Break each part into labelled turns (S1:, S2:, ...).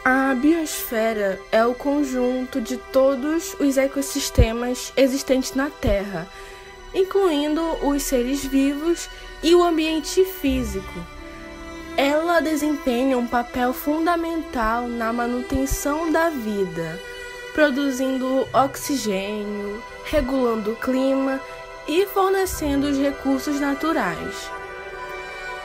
S1: A biosfera é o conjunto de todos os ecossistemas existentes na Terra, incluindo os seres vivos e o ambiente físico. Ela desempenha um papel fundamental na manutenção da vida, produzindo oxigênio, regulando o clima e fornecendo os recursos naturais.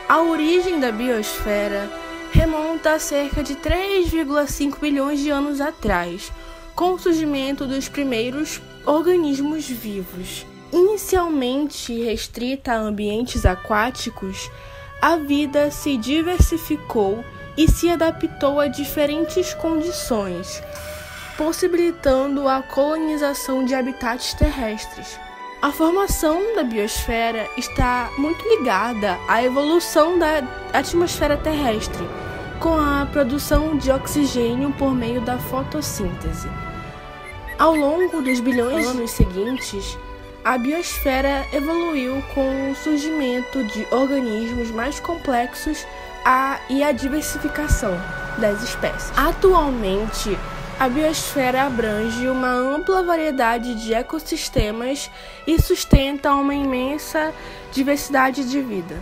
S1: A origem da biosfera remonta a cerca de 3,5 bilhões de anos atrás, com o surgimento dos primeiros organismos vivos. Inicialmente restrita a ambientes aquáticos, a vida se diversificou e se adaptou a diferentes condições, possibilitando a colonização de habitats terrestres. A formação da biosfera está muito ligada à evolução da atmosfera terrestre, com a produção de oxigênio por meio da fotossíntese. Ao longo dos bilhões de anos seguintes, a biosfera evoluiu com o surgimento de organismos mais complexos e a diversificação das espécies. Atualmente, a biosfera abrange uma ampla variedade de ecossistemas e sustenta uma imensa diversidade de vida.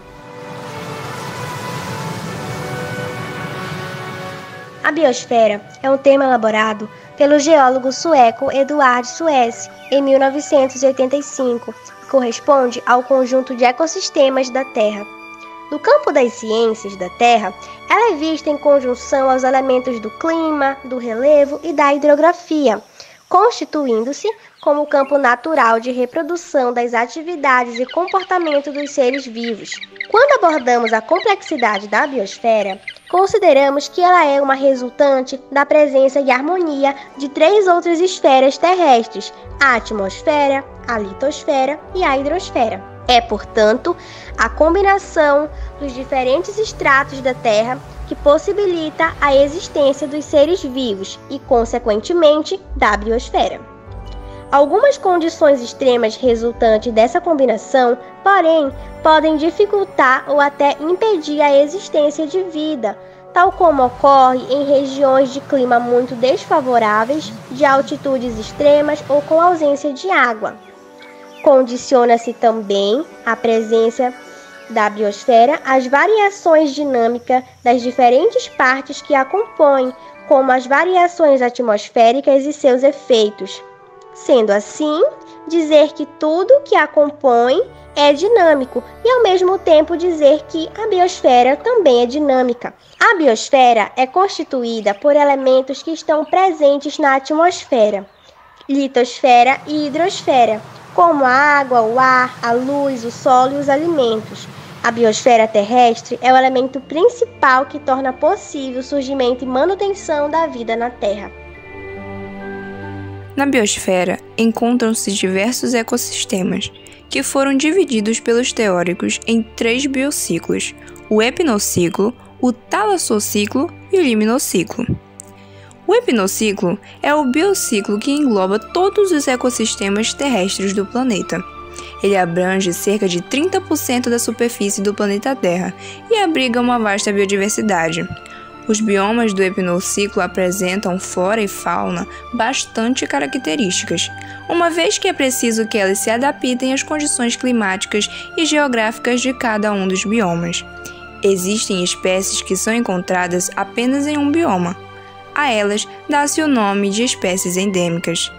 S2: A biosfera é um termo elaborado pelo geólogo sueco Eduard Suess em 1985 e corresponde ao conjunto de ecossistemas da Terra. No campo das ciências da Terra, ela é vista em conjunção aos elementos do clima, do relevo e da hidrografia, constituindo-se como o campo natural de reprodução das atividades e comportamento dos seres vivos. Quando abordamos a complexidade da biosfera, consideramos que ela é uma resultante da presença e harmonia de 3 outras esferas terrestres: a atmosfera, a litosfera e a hidrosfera. É, portanto, a combinação dos diferentes estratos da Terra que possibilita a existência dos seres vivos e, consequentemente, da biosfera. Algumas condições extremas resultantes dessa combinação, porém, podem dificultar ou até impedir a existência de vida, tal como ocorre em regiões de clima muito desfavoráveis, de altitudes extremas ou com ausência de água. Condiciona-se também a presença da biosfera às variações dinâmicas das diferentes partes que a compõem, como as variações atmosféricas e seus efeitos. Sendo assim, dizer que tudo que a compõe é dinâmico e, ao mesmo tempo, dizer que a biosfera também é dinâmica. A biosfera é constituída por elementos que estão presentes na atmosfera, litosfera e hidrosfera, como a água, o ar, a luz, o solo e os alimentos. A biosfera terrestre é o elemento principal que torna possível o surgimento e manutenção da vida na Terra.
S3: Na biosfera encontram-se diversos ecossistemas, que foram divididos pelos teóricos em 3 biociclos: o epinociclo, o talassociclo e o liminociclo. O epinociclo é o biociclo que engloba todos os ecossistemas terrestres do planeta. Ele abrange cerca de 30% da superfície do planeta Terra e abriga uma vasta biodiversidade. Os biomas do epinociclo apresentam flora e fauna bastante características, uma vez que é preciso que elas se adaptem às condições climáticas e geográficas de cada um dos biomas. Existem espécies que são encontradas apenas em um bioma. A elas dá-se o nome de espécies endêmicas.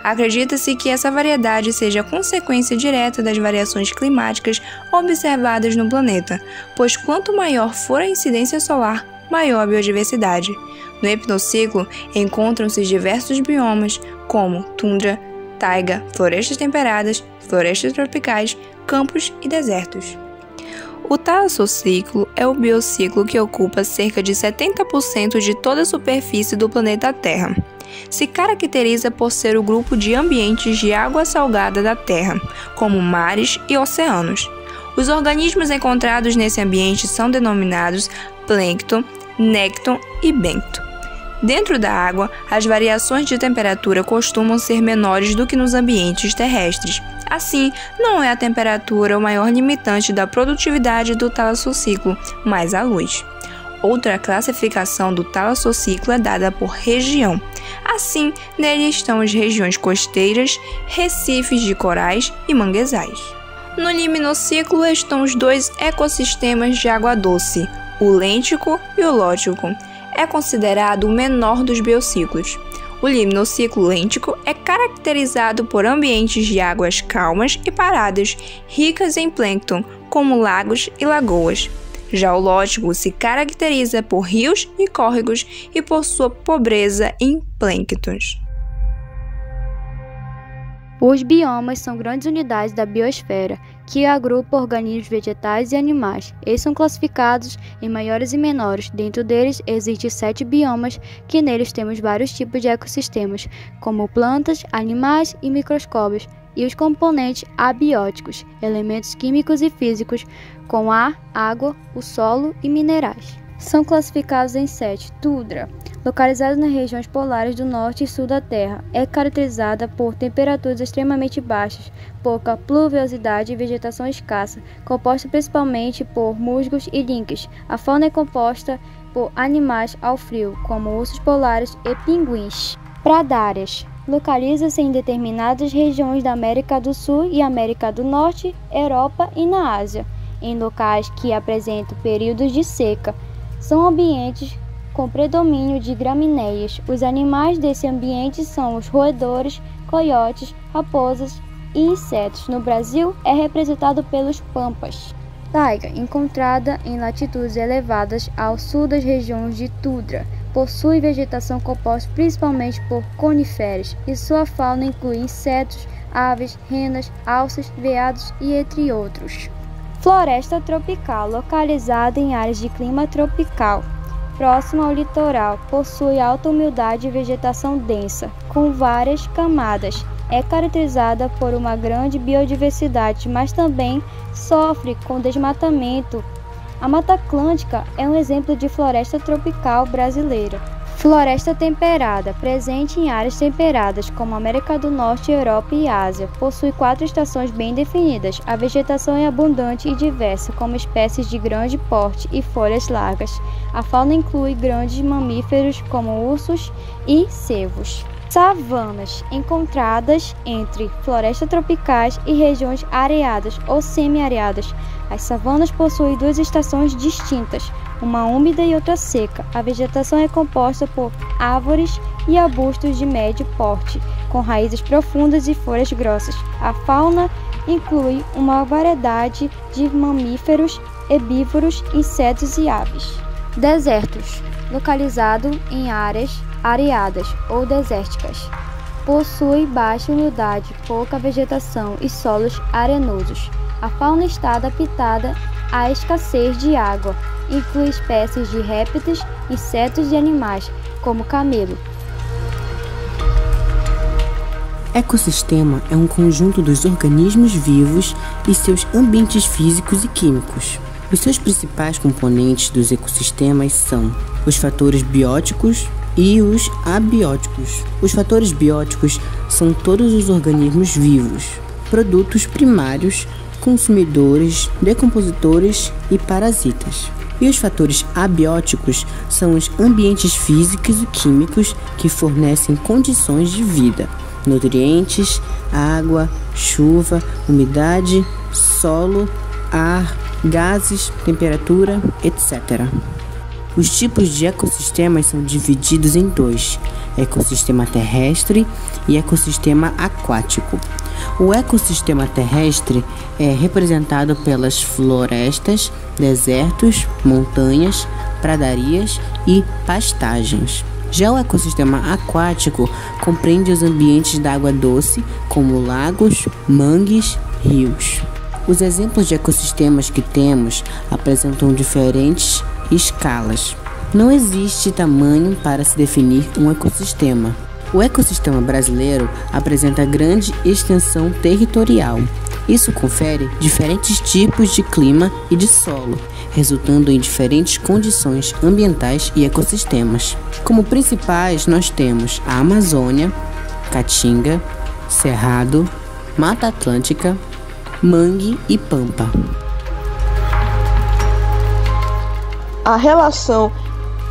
S3: Acredita-se que essa variedade seja consequência direta das variações climáticas observadas no planeta, pois quanto maior for a incidência solar, maior a biodiversidade. No epinociclo encontram-se diversos biomas, como tundra, taiga, florestas temperadas, florestas tropicais, campos e desertos. O talassociclo é o biociclo que ocupa cerca de 70% de toda a superfície do planeta Terra. Se caracteriza por ser o grupo de ambientes de água salgada da Terra, como mares e oceanos. Os organismos encontrados nesse ambiente são denominados plâncton, nécton e bêncton. Dentro da água, as variações de temperatura costumam ser menores do que nos ambientes terrestres. Assim, não é a temperatura o maior limitante da produtividade do talassociclo, mas a luz. Outra classificação do talassociclo é dada por região. Assim, nele estão as regiões costeiras, recifes de corais e manguezais. No liminociclo estão os dois ecossistemas de água doce, o lêntico e o lótico. É considerado o menor dos biociclos. O liminociclo lêntico é caracterizado por ambientes de águas calmas e paradas, ricas em plâncton, como lagos e lagoas. Já o lótico se caracteriza por rios e córregos e por sua pobreza em plânctons.
S4: Os biomas são grandes unidades da biosfera, que agrupam organismos vegetais e animais. Eles são classificados em maiores e menores. Dentro deles, existem 7 biomas, que neles temos vários tipos de ecossistemas, como plantas, animais e microscópios, e os componentes abióticos, elementos químicos e físicos, com ar, água, o solo e minerais. São classificados em 7. Tundra, localizada nas regiões polares do norte e sul da Terra, é caracterizada por temperaturas extremamente baixas, pouca pluviosidade e vegetação escassa, composta principalmente por musgos e lincas. A fauna é composta por animais ao frio, como ursos polares e pinguins. Pradárias, localiza-se em determinadas regiões da América do Sul e América do Norte, Europa e na Ásia, em locais que apresentam períodos de seca. São ambientes com predomínio de gramíneas. Os animais desse ambiente são os roedores, coiotes, raposas e insetos. No Brasil, é representado pelos pampas. Taiga, encontrada em latitudes elevadas ao sul das regiões de tundra, possui vegetação composta principalmente por coníferas, e sua fauna inclui insetos, aves, renas, alces, veados e entre outros. Floresta tropical, localizada em áreas de clima tropical, próxima ao litoral, possui alta umidade e vegetação densa, com várias camadas. É caracterizada por uma grande biodiversidade, mas também sofre com desmatamento. A Mata Atlântica é um exemplo de floresta tropical brasileira. Floresta temperada, presente em áreas temperadas como América do Norte, Europa e Ásia. Possui 4 estações bem definidas. A vegetação é abundante e diversa, como espécies de grande porte e folhas largas. A fauna inclui grandes mamíferos como ursos e cervos. Savanas, encontradas entre florestas tropicais e regiões areadas ou semi-areadas. As savanas possuem 2 estações distintas, uma úmida e outra seca. A vegetação é composta por árvores e arbustos de médio porte, com raízes profundas e folhas grossas. A fauna inclui uma variedade de mamíferos, herbívoros, insetos e aves. Desertos, localizado em áreas areadas ou desérticas. Possui baixa umidade, pouca vegetação e solos arenosos. A fauna está adaptada à escassez de água. Inclui espécies de répteis, insetos e animais, como camelo.
S5: Ecossistema é um conjunto dos organismos vivos e seus ambientes físicos e químicos. Os seus principais componentes dos ecossistemas são os fatores bióticos e os abióticos. Os fatores bióticos são todos os organismos vivos, produtos primários, consumidores, decompositores e parasitas. E os fatores abióticos são os ambientes físicos e químicos que fornecem condições de vida, nutrientes, água, chuva, umidade, solo, ar, gases, temperatura, etc. Os tipos de ecossistemas são divididos em 2, ecossistema terrestre e ecossistema aquático. O ecossistema terrestre é representado pelas florestas, desertos, montanhas, pradarias e pastagens. Já o ecossistema aquático compreende os ambientes da água doce, como lagos, mangues, rios. Os exemplos de ecossistemas que temos apresentam diferentes escalas. Não existe tamanho para se definir um ecossistema. O ecossistema brasileiro apresenta grande extensão territorial. Isso confere diferentes tipos de clima e de solo, resultando em diferentes condições ambientais e ecossistemas. Como principais, nós temos a Amazônia, Caatinga, Cerrado, Mata Atlântica, Mangue e Pampa.
S6: A relação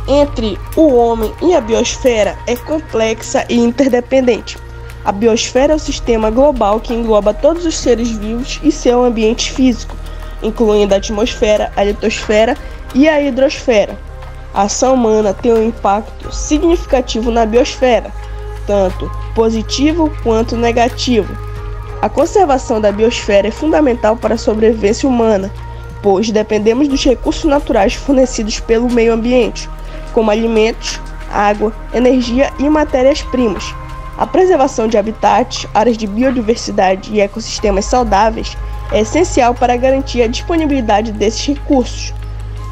S6: entre o homem e a biosfera é complexa e interdependente. A biosfera é o sistema global que engloba todos os seres vivos e seu ambiente físico, incluindo a atmosfera, a litosfera e a hidrosfera. A ação humana tem um impacto significativo na biosfera, tanto positivo quanto negativo. A conservação da biosfera é fundamental para a sobrevivência humana, pois dependemos dos recursos naturais fornecidos pelo meio ambiente, como alimentos, água, energia e matérias-primas. A preservação de habitats, áreas de biodiversidade e ecossistemas saudáveis é essencial para garantir a disponibilidade desses recursos.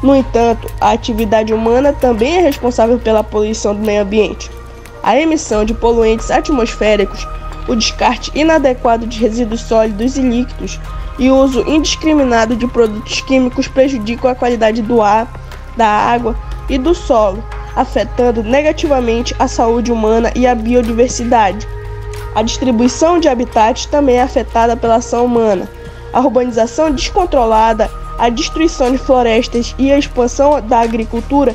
S6: No entanto, a atividade humana também é responsável pela poluição do meio ambiente. A emissão de poluentes atmosféricos, o descarte inadequado de resíduos sólidos e líquidos e o uso indiscriminado de produtos químicos prejudicam a qualidade do ar, da água e do solo, afetando negativamente a saúde humana e a biodiversidade. A distribuição de habitats também é afetada pela ação humana. A urbanização descontrolada, a destruição de florestas e a expansão da agricultura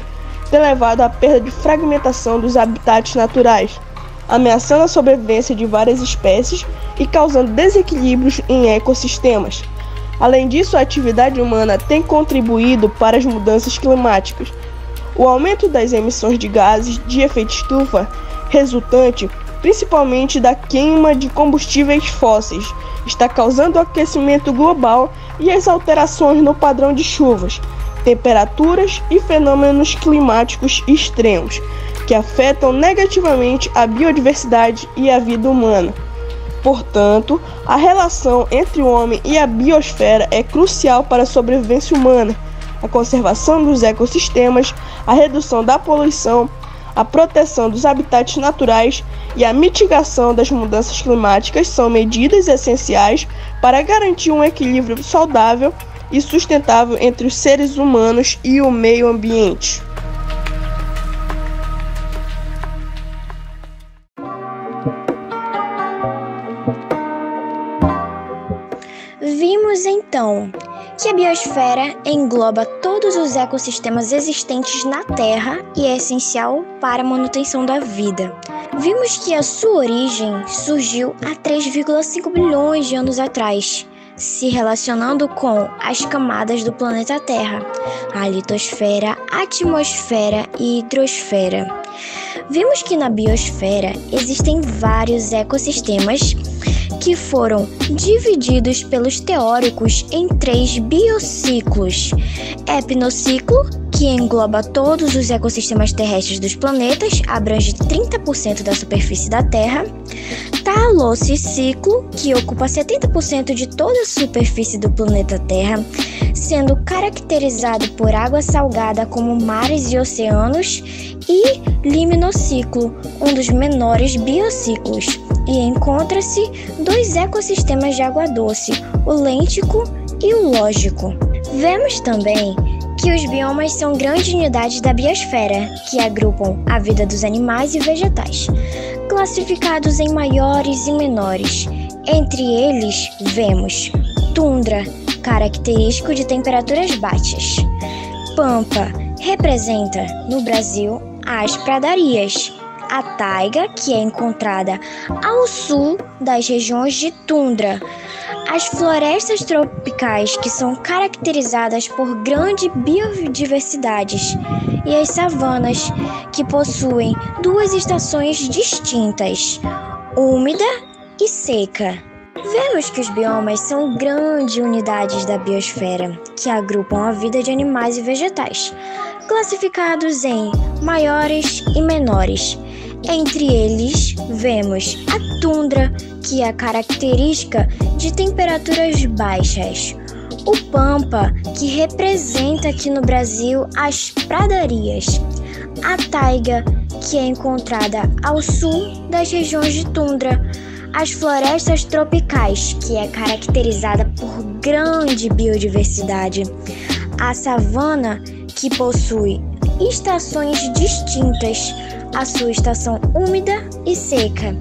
S6: têm levado à perda de fragmentação dos habitats naturais, ameaçando a sobrevivência de várias espécies e causando desequilíbrios em ecossistemas. Além disso, a atividade humana tem contribuído para as mudanças climáticas. O aumento das emissões de gases de efeito estufa, resultante principalmente da queima de combustíveis fósseis, está causando o aquecimento global e as alterações no padrão de chuvas, temperaturas e fenômenos climáticos extremos, que afetam negativamente a biodiversidade e a vida humana. Portanto, a relação entre o homem e a biosfera é crucial para a sobrevivência humana, a conservação dos ecossistemas, a redução da poluição, a proteção dos habitats naturais e a mitigação das mudanças climáticas são medidas essenciais para garantir um equilíbrio saudável e sustentável entre os seres humanos e o meio ambiente.
S2: Vimos então que a biosfera engloba todos os ecossistemas existentes na Terra e é essencial para a manutenção da vida. Vimos que a sua origem surgiu há 3,5 bilhões de anos atrás, se relacionando com as camadas do planeta Terra, a litosfera, atmosfera e hidrosfera. Vimos que na biosfera existem vários ecossistemas que foram divididos pelos teóricos em 3 biociclos: epinociclo, que engloba todos os ecossistemas terrestres dos planetas, abrange 30% da superfície da Terra; talociclo, que ocupa 70% de toda a superfície do planeta Terra, sendo caracterizado por água salgada como mares e oceanos; e liminociclo, um dos menores biociclos, e encontra-se 2 ecossistemas de água doce, o lêntico e o lógico. Vemos também que os biomas são grandes unidades da biosfera, que agrupam a vida dos animais e vegetais, classificados em maiores e menores. Entre eles, vemos tundra, característico de temperaturas baixas; pampa, representa, no Brasil, as pradarias; a taiga, que é encontrada ao sul das regiões de tundra; as florestas tropicais, que são caracterizadas por grandes biodiversidades; e as savanas, que possuem 2 estações distintas, úmida e seca. Vemos que os biomas são grandes unidades da biosfera, que agrupam a vida de animais e vegetais, classificados em maiores e menores. Entre eles, vemos a tundra, que é a característica de temperaturas baixas; o pampa, que representa aqui no Brasil as pradarias; a taiga, que é encontrada ao sul das regiões de tundra; as florestas tropicais, que é caracterizada por grande biodiversidade; a savana, que possui estações distintas, a sua estação úmida e seca;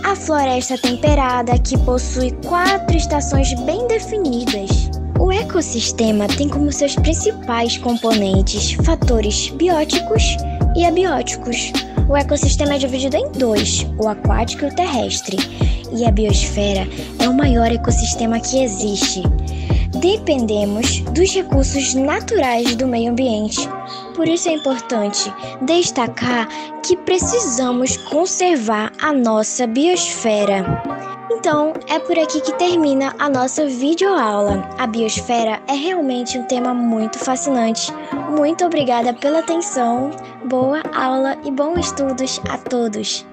S2: a floresta temperada, que possui 4 estações bem definidas;
S7: O ecossistema tem como seus principais componentes fatores bióticos e abióticos. O ecossistema é dividido em dois, o aquático e o terrestre, e a biosfera é o maior ecossistema que existe. Dependemos dos recursos naturais do meio ambiente. Por isso é importante destacar que precisamos conservar a nossa biosfera. Então, é por aqui que termina a nossa videoaula. A biosfera é realmente um tema muito fascinante. Muito obrigada pela atenção, boa aula e bons estudos a todos!